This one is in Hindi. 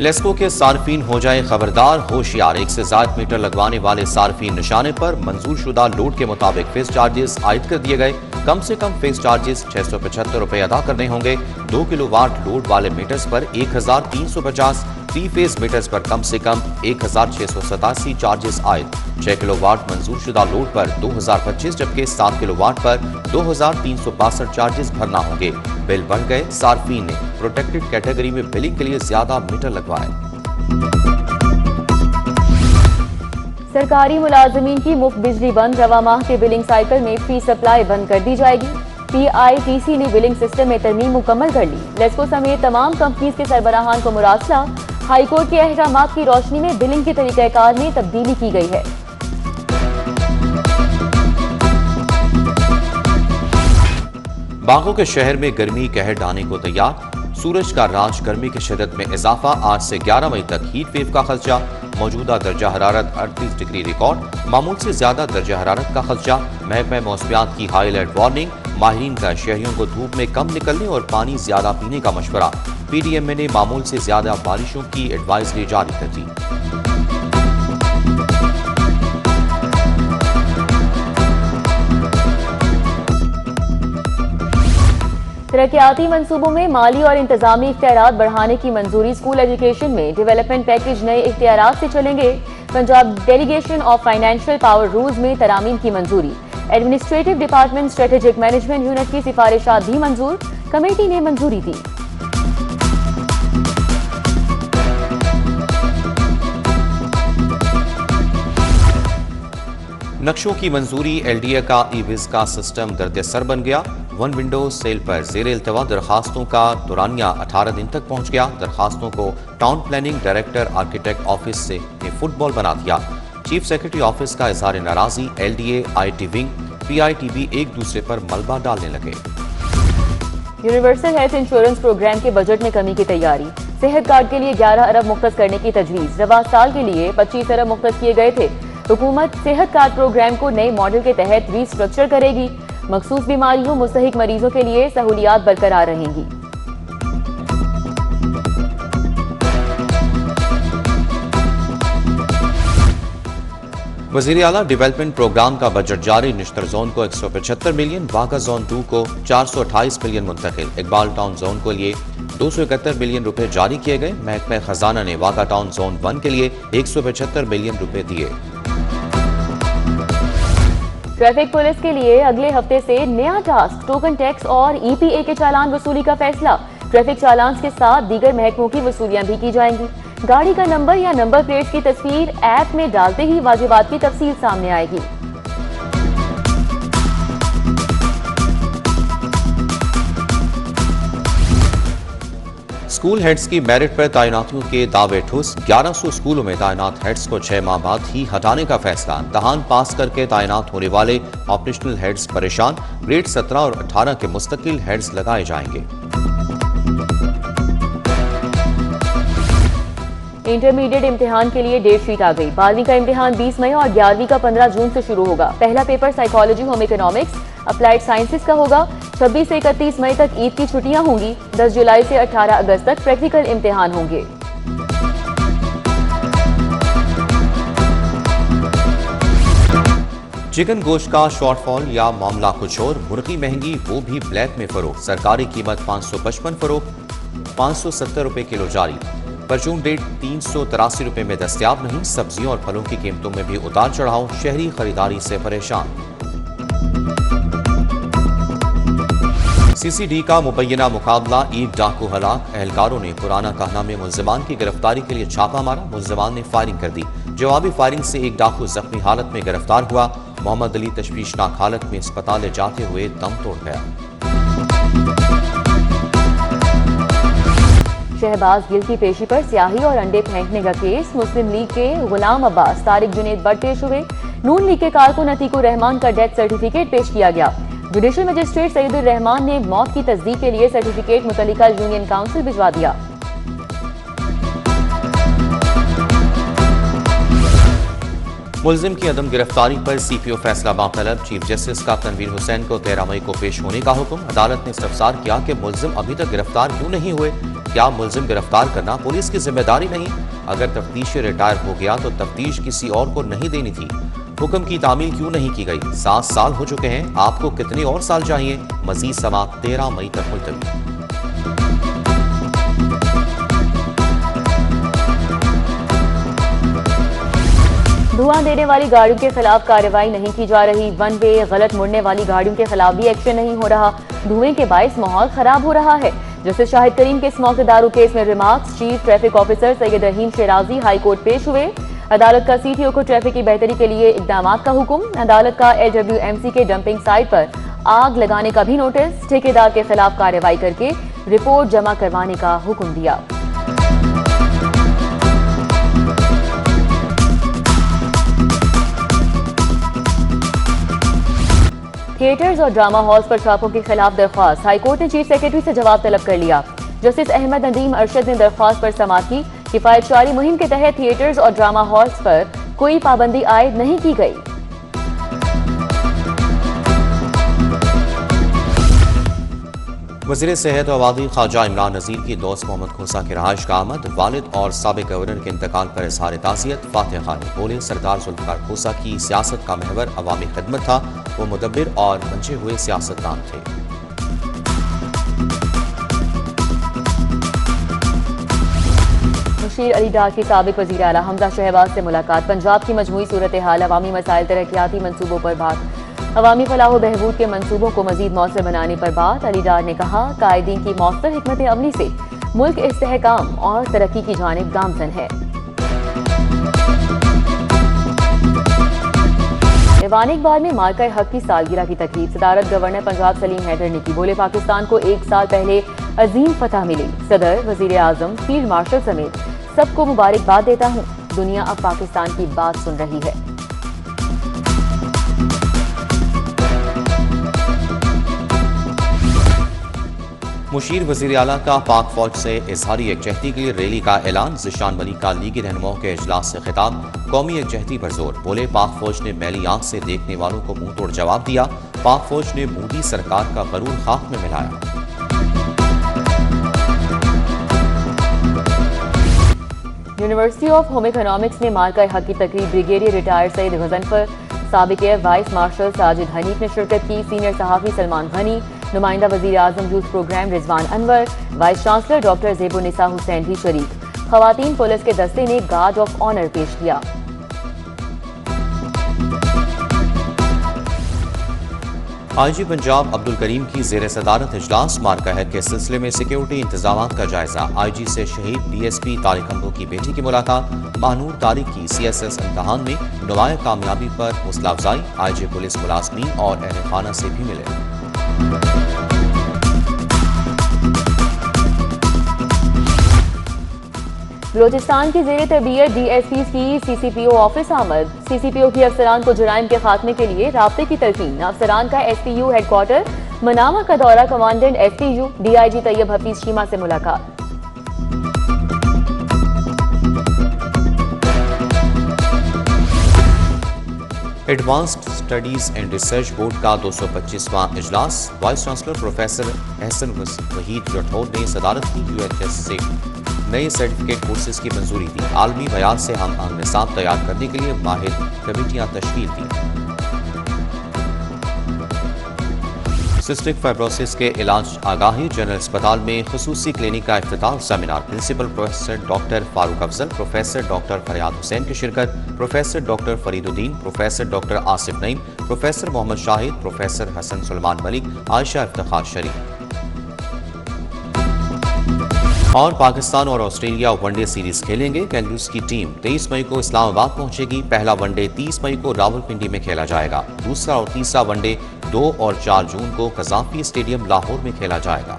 लेस्को के सार्फिन हो जाए खबरदार, होशियार। 1 से ज्यादा मीटर लगवाने वाले सार्फिन निशाने पर मंजूर शुदा लोड के मुताबिक फेस चार्जेस आयद कर दिए गए। कम से कम फेस चार्जेस 675 रुपए अदा करने होंगे। 2 किलोवाट लोड वाले मीटर्स पर 1350, 3 फेस मीटर्स पर कम से कम 1687 चार्जेस आयद। 6 किलोवाट मंजूर शुदा लोड पर 2025, जबकि 7 किलोवाट पर 2362 चार्जेस भरना होंगे। बिल बढ़ गए। सार्फिन ने प्रोटेक्टेड कैटेगरी में बिलिंग के लिए ज्यादा मीटर लगवाए। सरकारी मुलाजमीन की मुफ्त बिजली बंद। रवा माह के बिलिंग साइकिल में फ्री सप्लाई बंद कर दी जाएगी। PITC ने बिलिंग सिस्टम में तरमीम मुकम्मल कर ली। लेस्को समेत तमाम कंपनीज के सरबराहान को मुरासला। हाईकोर्ट के अहकामात की रोशनी में बिलिंग के तरीक़ाकार में तब्दीली की गई है। बागों के शहर में गर्मी कहर ढाने को तैयार। सूरज का राज, गर्मी की शिदत में इजाफा। आज से 11 मई तक हीट वेव का खदशा। मौजूदा दर्जा हरारत 38 डिग्री रिकॉर्ड। मामूल से ज्यादा दर्जा हरारत का खदशा। महकमा मौसमियात की हाई अलर्ट वार्निंग। माहिरीन का शहरियों को धूप में कम निकलने और पानी ज्यादा पीने का मशवरा। PDMA ने मामूल से ज्यादा बारिशों की एडवाइजरी जारी कर दी। तरक्याती मंसूबों में माली और इंतजामी इख्तियारात बढ़ाने की मंजूरी। स्कूल एजुकेशन में डेवलपमेंट पैकेज नए इख्तियारात से चलेंगे। Punjab delegation of financial power rules में तरामीम की मंजूरी। Administrative department strategic management unit की सिफारिशात भी मंजूर। कमेटी ने मंजूरी दी। नक्शों की मंजूरी। LDA का ई-विज़ का सिस्टम दर्द सर बन गया। वन विंडो सेल पर ज़ेर इल्तवा दरखास्तों का दुरानिया 18 दिन तक पहुंच गया। दरखास्तों को town planning director architect office से फुटबॉल बना दिया। चीफ सेक्रेटरी ऑफिस का इजहार नाराजी। LDA, IT विंग, PITB एक दूसरे पर मलबा डालने लगे। यूनिवर्सल हेल्थ इंश्योरेंस प्रोग्राम के बजट में कमी की तैयारी। सेहत कार्ड के लिए 11 अरब मुख्तस करने की तजवीज़। रवा साल के लिए 25 अरब मुख्तस किए गए थे। हुकूमत सेहत कार्ड प्रोग्राम को नए मॉडल के तहत रीस्ट्रक्चर करेगी। मखसूस बीमारियों मुस्तहिक मरीजों के लिए सहूलियात बरकरार रहेंगी। वज़ीर आला डेवलपमेंट प्रोग्राम का बजट जारी। निश्तर जोन को 175 मिलियन, वाघा जोन 2 को 428 मिलियन मुंतकिल। इकबाल टाउन जोन के लिए 271 मिलियन रुपए जारी किए गए। महकमा खजाना ने वाघा टाउन जोन 1 के लिए 175 मिलियन रुपए दिए। ट्रैफिक पुलिस के लिए अगले हफ्ते से नया टास्क, टोकन टैक्स और EPA के चालान वसूली का फैसला। ट्रैफिक चालान के साथ दीगर महकमों की वसूलियां भी की जाएंगी। गाड़ी का नंबर या नंबर प्लेट की तस्वीर ऐप में डालते ही वाजिबात की तफसील सामने आएगी। स्कूल हेड्स की मेरिट पर तैनातियों के दावे ठुस। 1100 स्कूलों में तैनात हेड्स को 6 माह बाद ही हटाने का फैसला। इम्तहान पास करके तैनात होने वाले ऑपरेशनल हेड्स परेशान। ग्रेड 17 और 18 के मुस्तकिल हेड्स लगाए जाएंगे। इंटरमीडिएट इम्तिहान के लिए डेट शीट आ गई। 12वीं का इम्तिहान 20 मई और 11वीं का 15 जून से शुरू होगा। पहला paper psychology, home economics, applied sciences का होगा। 26 से 31 मई तक ईद की छुट्टियां होंगी। 10 जुलाई से 18 अगस्त तक प्रैक्टिकल इम्तिहान होंगे। चिकन गोश्त का शॉर्टफॉल या मामला कुछ और। मुर्गी महंगी, वो भी ब्लैक में फरोख्त। सरकारी कीमत 555 फरोख्त, 570 रुपए किलो जारी। परचून डेट 383 रुपए में दस्तयाब नहीं। सब्जियों और फलों की कीमतों में भी उतार चढ़ाव। शहरी खरीदारी से परेशान। CCD का मुबैना मुकाबला। ईद डाकू हलाक। एहलकारों ने पुराना कहना में मुल्जिमान की गिरफ्तारी के लिए छापा मारा। मुल्जिमान ने फायरिंग कर दी। जवाबी फायरिंग से एक डाकू जख्मी हालत में गिरफ्तार हुआ। मोहम्मद अली तशवीशनाक हालत में अस्पताल जाते हुए दम तोड़ गया। शहबाज गिल की पेशी पर स्याही और अंडे फेंकने का केस। मुस्लिम लीग के गुलाम अब्बास, तारिक जुनेद बट पेश हुए। नून लीग के कारकुन अतीकुर रहमान का डेथ सर्टिफिकेट पेश किया गया। जुडिशल मजिस्ट्रेट सईदुर रहमान ने मौत की तस्दीक के लिए सर्टिफिकेट मुतल्लिका यूनियन काउंसिल भिजवा दिया। मुल्जिम की अदम गिरफ्तारी पर CPO फैसला बातलब। चीफ जस्टिस का तनवीर हुसैन को 13 मई को पेश होने का हुक्म। अदालत ने इस्तफसार किया कि मुल्जिम अभी तक गिरफ्तार क्यों नहीं हुए। क्या मुलजिम गिरफ्तार करना पुलिस की जिम्मेदारी नहीं? अगर तफ्तीश रिटायर हो गया तो तफ्तीश किसी और को नहीं देनी थी। हुक्म की तामील क्यों नहीं की गई? 7 साल हो चुके हैं, आपको कितने और साल चाहिए? मजीद समाअत 13 मई तक मुलतवी। धुआं देने वाली गाड़ियों के खिलाफ कार्रवाई नहीं की जा रही। वन वे गलत मुड़ने वाली गाड़ियों के खिलाफ भी एक्शन नहीं हो रहा। धुएं के बायस माहौल खराब हो रहा है। जस्टिस शाहिद करीम के स्मोक दारू केस में remarks. Chief traffic officer Syed Rahim Sherazi high court पेश हुए। अदालत का सीटीओ को ट्रैफिक की बेहतरी के लिए इकदाम का हुक्म। अदालत का LWMC के डंपिंग साइट पर आग लगाने का भी नोटिस। ठेकेदार के खिलाफ कार्रवाई करके रिपोर्ट जमा करवाने का हुक्म दिया। थिएटर्स और ड्रामा हॉल्स पर छापों के खिलाफ दरख्वास्त। हाईकोर्ट ने चीफ सेक्रेटरी से जवाब तलब कर लिया। जस्टिस अहमद नदीम अरशद ने दरख्वास्त पर समाअत की। किफायतशारी मुहिम के तहत थिएटर्स और ड्रामा हॉल्स पर कोई पाबंदी आयद नहीं की गई। वज़ीर सेहत और आबादी ख्वाजा इमरान नज़ीर की दोस्त मोहम्मद खोसा की रहायश का आमद। वालिद और साबिक गवर्नर के इंतकाल पर इज़हार ताज़ियत। फातिह खानी बोले, सरदार जुल्फ़िकार खोसा की सियासत का महवर अवामी खिदमत था। वो मुदब्बिर और मंचे हुए सियासतदान थे। मुशीर अली डार की साबिक वज़ीर आला हमजा शहबाज से मुलाकात। पंजाब की मजमूई सूरत हाल, अवामी मसाइल, तरक्याती मनसूबों पर बात। अवामी फलाह बहबूद के मनसूबों को मजीद मौसर बनाने पर बात। अली डार ने कहा, कायदीन की मौसर हिकमत अमली से मुल्क इस्तेहकाम और तरक्की की जानिब गामजन है। ऐवान इकबाल में मार्का हक की सालगिरह की तकरीब। सदारत गवर्नर पंजाब सलीम हैदर ने की। बोले, पाकिस्तान को 1 साल पहले अजीम फतह मिली। सदर, वजीर आजम, फील्ड मार्शल समेत सबको मुबारकबाद देता हूँ। दुनिया अब पाकिस्तान की बात सुन रही है। मुशीर वज़ीर आला का पाक फौज से इजहारी यकजहती के लिए रैली का ऐलान। ज़िशान वली का लीगी रहनुमाओं के इजलास से खिताब। कौमी यकजहती पर जोर। बोले, पाक फौज ने मैली आंख से देखने वालों को मुंह तोड़ जवाब दिया। पाक फौज ने मोदी सरकार का गरूर खाक में मिलाया। यूनिवर्सिटी ऑफ होम इकोनॉमिक्स ने मार्का हक की तकरीब। ब्रिगेडियर रिटायर्ड सईद गजनफर, साबिक air vice marshal Sajid Hanif ने शिरकत की। सीनियर सहाफ़ी सलमान गनी, नुमाइंदा वज़ीर आज़म youth programme Rizwan Anwar, vice chancellor doctor Zebunnisa Hussain भी शरीक। ख़वातीन पुलिस के दस्ते ने गार्ड ऑफ ऑनर पेश किया। IG पंजाब अब्दुल करीम की ज़ेर सदारत इजलास। मार्का हक के सिलसिले में सिक्योरिटी इंतजाम का जायजा। IG से शहीद DSP तारिक अम्बो की बेटी की मुलाकात। महानूर तारिक की CSS इम्तहान में नुमाया कामयाबी पर हौसला अफजाई। IG पुलिस मुलाजमीन और अहल खाना से भी मिले। बलोचिस्तान की ज़ेर तरबियत DSPs की CCPO ऑफिस आमद। CCPO की अफसरान को जुराइम के खात्मे के लिए राब्ते की तलकीन। अफसरान का SPU हेडक्वार्टर मनामा का दौरा। Commandant SPU DIG Tayyab Hafeez Cheema से मुलाकात। Advanced studies and research board का 225वां इजलास। Vice chancellor professor Ahsan Waheed Rathore ने सदारत की। UHS से नए सर्टिफिकेट कोर्सेज की मंजूरी दी। आलमी बयान से हम आंग निसाब तैयार करने के लिए माहिर कमेटियां तश्कील दी। सिस्टिक फाइब्रोसिस के इलाज आगाही। जनरल अस्पताल में खुसूसी क्लिनिक का इफ्तिताह। Seminar. Principal professor doctor Farooq Afzal, professor doctor Faryad Hussain की शिरकत। Professor doctor Fariduddin, professor doctor Asif Naeem, professor Mohammad Shahid, professor Hassan Suleman Malik, Ayesha Iftikhar Sharif. और पाकिस्तान और ऑस्ट्रेलिया वनडे सीरीज खेलेंगे। कैंगरूज की टीम 23 मई को इस्लामाबाद पहुंचेगी। पहला वनडे 30 मई को रावलपिंडी में खेला जाएगा। दूसरा और तीसरा वनडे 2 और 4 जून को कज़ाफी स्टेडियम लाहौर में खेला जाएगा।